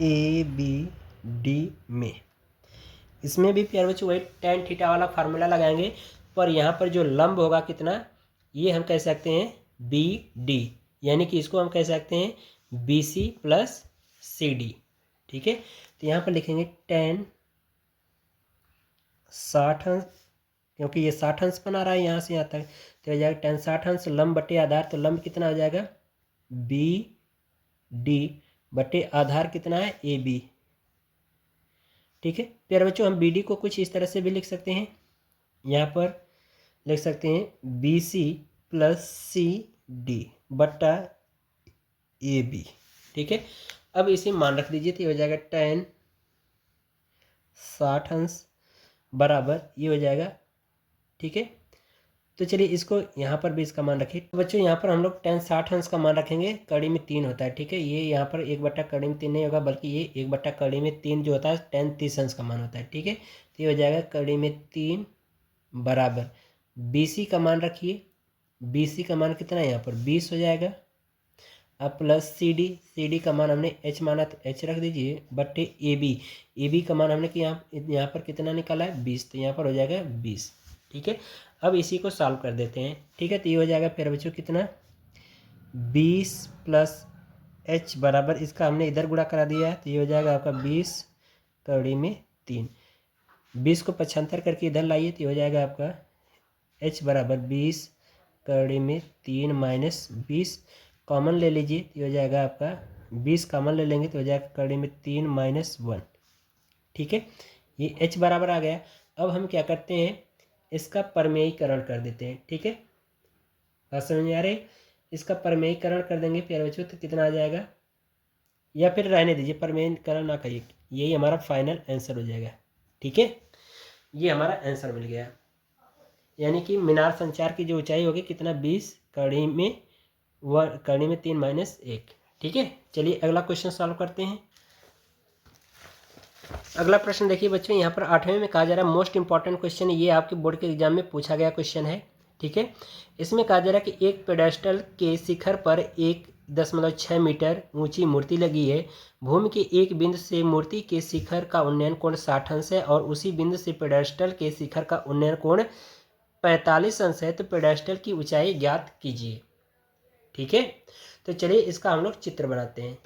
ABD में। इसमें भी प्यारे बच्चों वही tan थीटा वाला फार्मूला लगाएंगे, पर यहाँ पर जो लंब होगा कितना, ये हम कह सकते हैं BD, यानी कि इसको हम कह सकते हैं BC प्लस CD। ठीक है, तो यहाँ पर लिखेंगे tan 60 अंश, क्योंकि ये 60 अंश बना रहा है यहाँ से यहाँ तक। तो हो जाएगा tan 60 अंश लंब बटे आधार। तो लंब कितना हो जाएगा BD बटे आधार कितना है AB। ठीक है प्यारे बच्चों, हम BD को कुछ इस तरह से भी लिख सकते हैं, यहाँ पर लिख सकते हैं BC प्लस CD बटा AB। ठीक है, अब इसे मान रख दीजिए, तो ये हो जाएगा tan 60 अंश बराबर ये हो जाएगा। ठीक है, तो चलिए इसको यहाँ पर भी इसका मान रखिए। तो बच्चों यहाँ पर हम लोग tan 60 अंश का मान रखेंगे, कड़ी में 3 होता है। ठीक है, ये यहाँ पर 1 बट्टा कड़ी में 3 नहीं होगा, बल्कि ये 1 बट्टा कड़ी में 3 जो होता है tan 30 अंश का मान होता है। ठीक है, तो ये हो जाएगा कड़ी में 3 बराबर BC का मान रखिए, BC का मान कितना है यहाँ पर 20 हो जाएगा। अब प्लस CD का मान हमने H माना तो H रख दीजिए, बट्टे AB का मान हमने कि यहाँ पर कितना निकाला है 20, तो यहाँ पर हो जाएगा 20। ठीक है, अब इसी को सॉल्व कर देते हैं। ठीक है, तो ये हो जाएगा फिर बच्चों कितना 20 प्लस H बराबर, इसका हमने इधर गुणा करा दिया है, तो ये हो जाएगा आपका 20 कड़ी में 3। 20 को 75 करके इधर लाइए, तो ये हो जाएगा आपका H बराबर 20 कड़ी में 3 माइनस 20 कॉमन ले लीजिए, तो ये हो जाएगा आपका 20 कॉमन ले लेंगे तो हो जाएगा कड़ी में 3 माइनस 1। ठीक है, ये H बराबर आ गया। अब हम क्या करते हैं, इसका परमेयीकरण कर देते हैं। ठीक है, बात समझ में आ रही, इसका परमेयीकरण कर देंगे प्यारे बच्चों, तो कितना आ जाएगा, या फिर रहने दीजिए परमेयीकरण ना करिए, यही हमारा फाइनल आंसर हो जाएगा। ठीक है, ये हमारा आंसर मिल गया, यानी कि मीनार संचार की जो ऊंचाई होगी कितना 20 कड़ी में 3 माइनस 1। ठीक है, चलिए अगला क्वेश्चन सॉल्व करते हैं। अगला प्रश्न देखिए बच्चों, यहाँ पर 8वें में कहा जा रहा है मोस्ट इंपॉर्टेंट क्वेश्चन, ये आपके बोर्ड के एग्जाम में पूछा गया क्वेश्चन है। ठीक है, इसमें कहा जा रहा है कि एक पेडेस्टल के शिखर पर 1.6 मीटर ऊंची मूर्ति लगी है। भूमि के एक बिंदु से मूर्ति के शिखर का उन्नयन कोण 60 अंश है, और उसी बिंदु से पेडेस्टल के शिखर का उन्नयन कोण 45 अंश है तो पेडेस्टल की ऊंचाई ज्ञात कीजिए। ठीक है, तो चलिए इसका हम लोग चित्र बनाते हैं।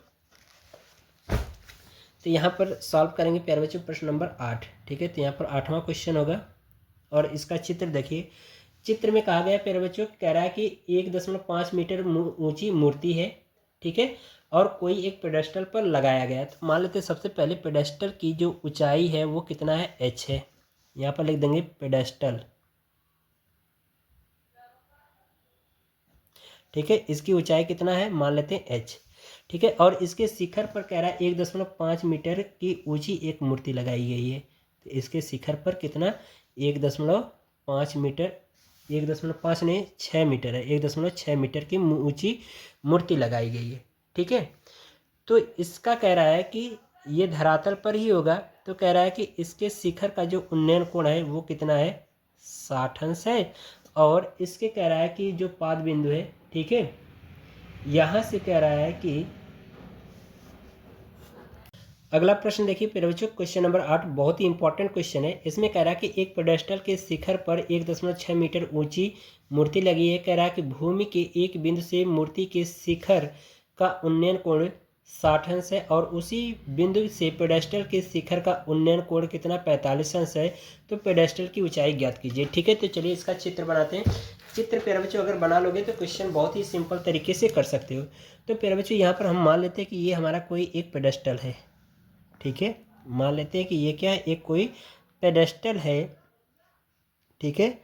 तो यहाँ पर सॉल्व करेंगे प्यारे बच्चों प्रश्न नंबर 8। ठीक है, तो यहाँ पर 8वां क्वेश्चन होगा और इसका चित्र देखिए। चित्र में कहा गया प्यारे बच्चों, कह रहा है कि 1.5 मीटर ऊंची मूर्ति है। ठीक है, और कोई एक पेडेस्टल पर लगाया गया है। तो मान लेते हैं सबसे पहले पेडेस्टल की जो ऊंचाई है वो कितना है, h है। यहाँ पर लिख देंगे पेडेस्टल। ठीक है, इसकी ऊंचाई कितना है, मान लेते हैं h। ठीक है, और इसके शिखर पर कह रहा है 1.5 मीटर की ऊंची एक मूर्ति लगाई गई है। तो इसके शिखर पर कितना, 1.5 मीटर, 1.5 नहीं 6 मीटर है, 1.6 मीटर की ऊंची मूर्ति लगाई गई है। ठीक है, तो इसका कह रहा है कि ये धरातल पर ही होगा। तो कह रहा है कि इसके शिखर का जो उन्नयन कोण है वो कितना है, 60 अंश है। और इसके कह रहा है कि जो पाद बिंदु है, ठीक है, यहाँ से कह रहा है कि अगला प्रश्न देखिए प्यारे बच्चों, क्वेश्चन नंबर 8 बहुत ही इंपॉर्टेंट क्वेश्चन है। इसमें कह रहा है कि एक पेडेस्टल के शिखर पर 1.6 मीटर ऊंची मूर्ति लगी है। कह रहा है कि भूमि के एक बिंदु से मूर्ति के शिखर का उन्नयन कोण 60 अंश है और उसी बिंदु से पेडेस्टल के शिखर का उन्नयन कोण कितना, 45 अंश है। तो पेडेस्टल की ऊंचाई ज्ञात कीजिए। ठीक है, तो चलिए इसका चित्र बनाते हैं। चित्र प्यारे बच्चों अगर बना लोगे तो क्वेश्चन बहुत ही सिंपल तरीके से कर सकते हो। तो प्यारे बच्चों यहाँ पर हम मान लेते हैं कि ये हमारा कोई एक पेडेस्टल है। ठीक है, मान लेते हैं कि ये क्या है, एक कोई पेडेस्टल है। ठीक है,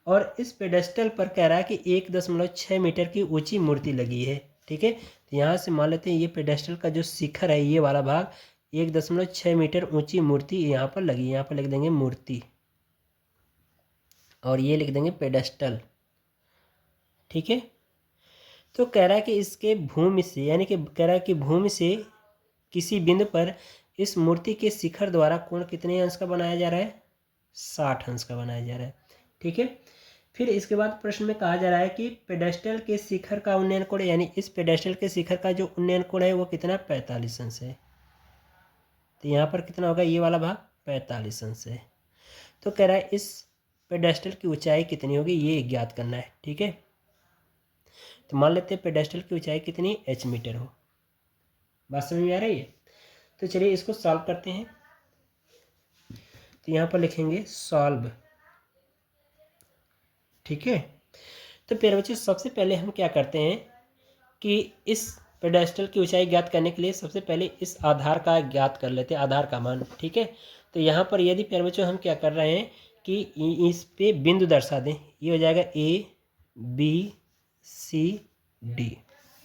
और इस पेडेस्टल पर कह रहा है कि 1.6 मीटर की ऊंची मूर्ति लगी है। ठीक है, तो यहाँ से मान लेते हैं ये पेडेस्टल का जो शिखर है, ये वाला भाग 1.6 मीटर ऊंची मूर्ति यहाँ पर लगी है। यहाँ पर लिख देंगे मूर्ति और ये लिख देंगे पेडेस्टल। ठीक है, तो कह रहा है कि इसके भूमि से, यानी कि कह रहा है कि भूमि से किसी बिंदु पर इस मूर्ति के शिखर द्वारा कोण कितने अंश का बनाया जा रहा है, 60 अंश का बनाया जा रहा है। ठीक है, फिर इसके बाद प्रश्न में कहा जा रहा है कि पेडेस्टल के शिखर का उन्नयन कोण, यानी इस पेडेस्टल के शिखर का जो उन्नयन कोण है वो कितना, 45 अंश है। तो यहाँ पर कितना होगा, ये वाला भाग 45 अंश है। तो कह रहा है इस पेडेस्टल की ऊंचाई कितनी होगी, ये ज्ञात करना है। ठीक है, तो मान लेते हैं पेडेस्टल की ऊंचाई कितनी, h मीटर हो। बात समझ में आ रही है? तो चलिए इसको सॉल्व करते हैं। तो यहाँ पर लिखेंगे सॉल्व। ठीक है, तो प्यारे बच्चों सबसे पहले हम क्या करते हैं कि इस पेडेस्टल की ऊंचाई ज्ञात करने के लिए सबसे पहले इस आधार का ज्ञात कर लेते हैं, आधार का मान। ठीक है, तो यहाँ पर यदि प्यारे बच्चों हम क्या कर रहे हैं कि इस पे बिंदु दर्शा दें, ये हो जाएगा ABCD।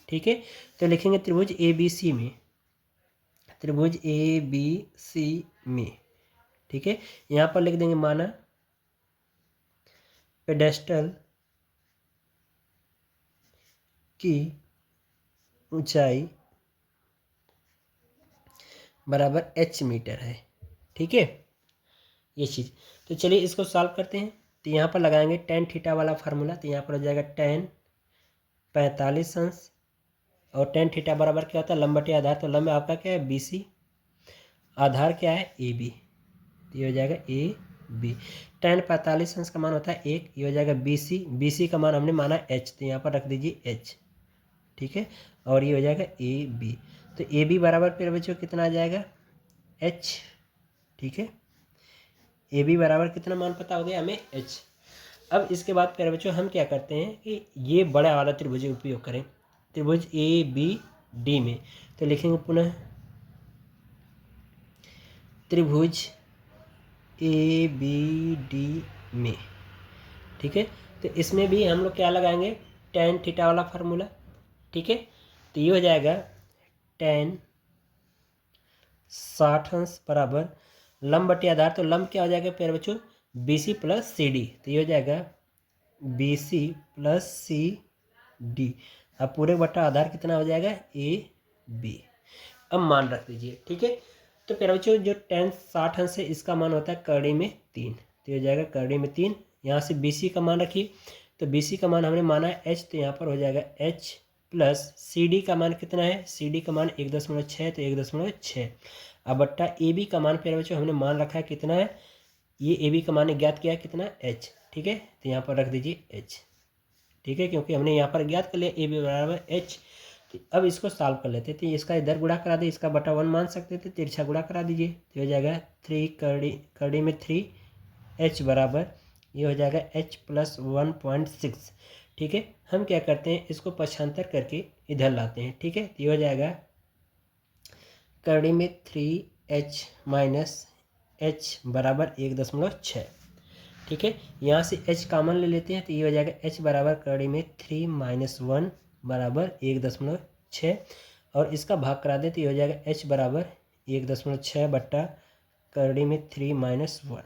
ठीक है, तो लिखेंगे त्रिभुज ABC में, त्रिभुज ABC में। ठीक है, यहाँ पर लिख देंगे माना पेडेस्टल की ऊंचाई बराबर h मीटर है। ठीक है, ये चीज़। तो चलिए इसको सॉल्व करते हैं। तो यहाँ पर लगाएंगे tan थीटा वाला फार्मूला। तो यहाँ पर हो जाएगा tan 45 अंश और tan थीटा बराबर क्या होता है, लंब बटे आधार। तो लंब आपका क्या है, BC, आधार क्या है, AB। तो ये हो जाएगा AB। tan 45 अंश का मान होता है 1, ये हो जाएगा BC। BC का मान हमने माना h, तो यहाँ पर रख दीजिए h। ठीक है, और ये हो जाएगा AB। तो AB बराबर फिर बच्चों कितना आ जाएगा, h। ठीक है, AB बराबर कितना मान पता हो गया हमें, h। अब इसके बाद प्यारे बच्चों हम क्या करते हैं कि ये बड़ा वाला त्रिभुज उपयोग करें, त्रिभुज ABD में। तो लिखेंगे पुनः त्रिभुज ABD में। ठीक है, तो इसमें भी हम लोग क्या लगाएंगे, tan थीटा वाला फार्मूला। ठीक है, तो ये हो जाएगा tan 60 अंश बराबर लंब बटे आधार। तो लंब क्या हो जाएगा प्यारे बच्चों, BC प्लस CD। तो ये हो जाएगा BC प्लस CD। अब पूरे बटा आधार कितना हो जाएगा, AB। अब मान रख दीजिए। ठीक है, तो प्यारे बच्चों जो tan 60 अंश है इसका मान होता है कड़ी में 3। तो ये हो जाएगा कड़ी में 3। यहाँ से BC का मान रखिए। तो BC का मान हमने माना है h, तो यहाँ पर हो जाएगा h प्लस CD का मान कितना है, CD का मान 1.6, तो 1.6। अब बट्टा AB का मान प्यारे बच्चों हमने मान रखा है कितना है, ये AB का मान ज्ञात किया है कितना, h। ठीक है, तो यहाँ पर रख दीजिए h, ठीक है, क्योंकि हमने यहाँ पर ज्ञात कर लिया ए बी बराबर h। तो अब इसको सॉल्व कर लेते थे, इसका इधर गुणा करा दे, इसका बटा 1 मान सकते थे, तिरछा गुणा करा दीजिए, तो हो जाएगा 3 कड़ी में 3h बराबर ये हो जाएगा h प्लस 1.6। ठीक है, हम क्या करते हैं, इसको पक्षांतर करके इधर लाते हैं। ठीक है, तो ये हो जाएगा कड़ी में 3h माइनस h बराबर 1.6। ठीक है, यहाँ से h कॉमन ले लेते हैं, तो ये हो जाएगा h बराबर कड़ी में 3 माइनस 1 बराबर 1.6, और इसका भाग करा दें तो ये हो जाएगा h बराबर 1.6 बट्टा कड़ी में 3 माइनस 1।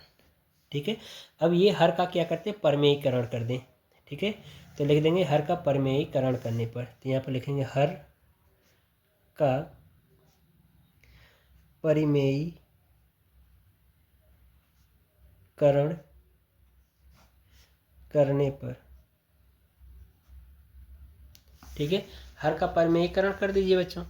ठीक है, अब ये हर का क्या करते हैं, परमेयीकरण कर दें। ठीक है, तो लिख देंगे हर का परमेयीकरण करने पर, तो यहाँ पर लिखेंगे हर का परिमेयीकरण करने पर। ठीक है, हर का परमेयीकरण कर दीजिए बच्चों,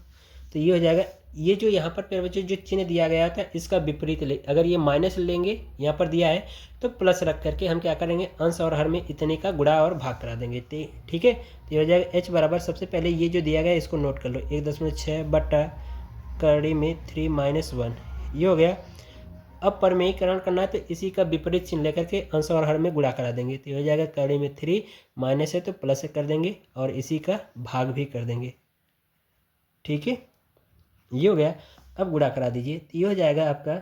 तो ये हो जाएगा, ये जो यहाँ पर प्यारे बच्चों जो चिन्ह दिया गया था इसका विपरीत ले, अगर ये माइनस लेंगे यहाँ पर दिया है तो प्लस रख करके हम क्या करेंगे, अंश और हर में इतने का गुणा और भाग करा देंगे। ठीक है, तो ये हो जाएगा h बराबर, सबसे पहले ये जो दिया गया है इसको नोट कर लो, 1.6 बट्टा कड़ी में 3 माइनस 1, ये हो गया। अब परमेयीकरण करना है तो इसी का विपरीत चिन्ह लेकर के अंश और हर में गुणा करा देंगे, तो हो जाएगा कड़ी में 3 माइनस है तो प्लस कर देंगे और इसी का भाग भी कर देंगे। ठीक है, ये हो गया। अब गुणा करा दीजिए, तो ये हो जाएगा आपका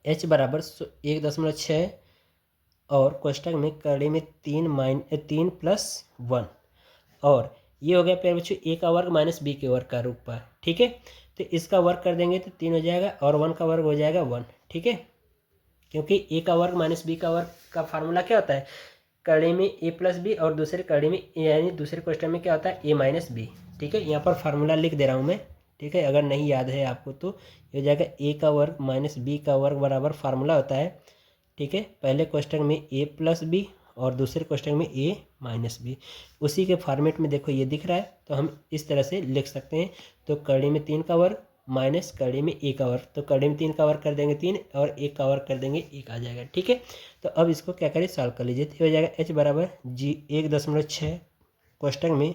h बराबर 1.6 और कोष्टक में कड़ी में 3 प्लस 1, और ये हो गया प्यारे बच्चों a का वर्ग माइनस b के वर्ग का रूप पर। ठीक है, तो इसका वर्ग कर देंगे तो 3 हो जाएगा और 1 का वर्ग हो जाएगा 1। ठीक है, क्योंकि a का वर्ग माइनस b का वर्ग का फार्मूला क्या होता है, कड़ी में a प्लस बी और दूसरे कड़ी में यानी दूसरे क्वेश्चन में क्या होता है a माइनस बी। ठीक है, यहाँ पर फार्मूला लिख दे रहा हूँ मैं। ठीक है, अगर नहीं याद है आपको तो ये हो जाएगा a का वर्ग माइनस b का वर्ग बराबर फार्मूला होता है। ठीक है, पहले क्वेश्चन में a प्लस बी और दूसरे क्वेश्चन में a माइनस बी, उसी के फॉर्मेट में देखो ये दिख रहा है, तो हम इस तरह से लिख सकते हैं। तो कड़ी में 3 का वर्ग माइनस कड़ी में a का वर्ग, तो कड़ी में 3 का वर्ग कर देंगे 3 और 1 का वर्ग कर देंगे 1 आ जाएगा। ठीक है, तो अब इसको क्या करें, सॉल्व कर लीजिए, तो हो जाएगा h बराबर 1.6 कोष्टक में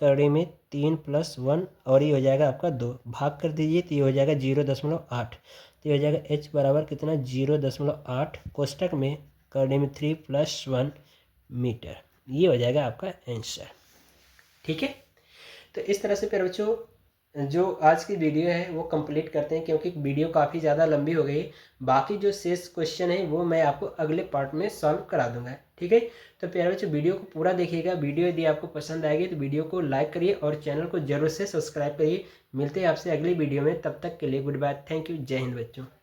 कड़ी में 3 प्लस 1 और ये हो जाएगा आपका 2, भाग कर दीजिए तो ये हो जाएगा 0.8, तो ये हो जाएगा h बराबर कितना 0.8 कोष्टक में कड़ी में 3 प्लस 1 मीटर, ये हो जाएगा आपका आंसर। ठीक है, तो इस तरह से फिर बच्चों जो आज की वीडियो है वो कंप्लीट करते हैं, क्योंकि वीडियो काफ़ी ज़्यादा लंबी हो गई। बाकी जो शेष क्वेश्चन है वो मैं आपको अगले पार्ट में सॉल्व करा दूंगा। ठीक है, तो प्यारे बच्चों वीडियो को पूरा देखिएगा। वीडियो यदि आपको पसंद आएगी तो वीडियो को लाइक करिए और चैनल को जरूर से सब्सक्राइब करिए। मिलते हैं आपसे अगली वीडियो में, तब तक के लिए गुड बाय, थैंक यू, जय हिंद बच्चों।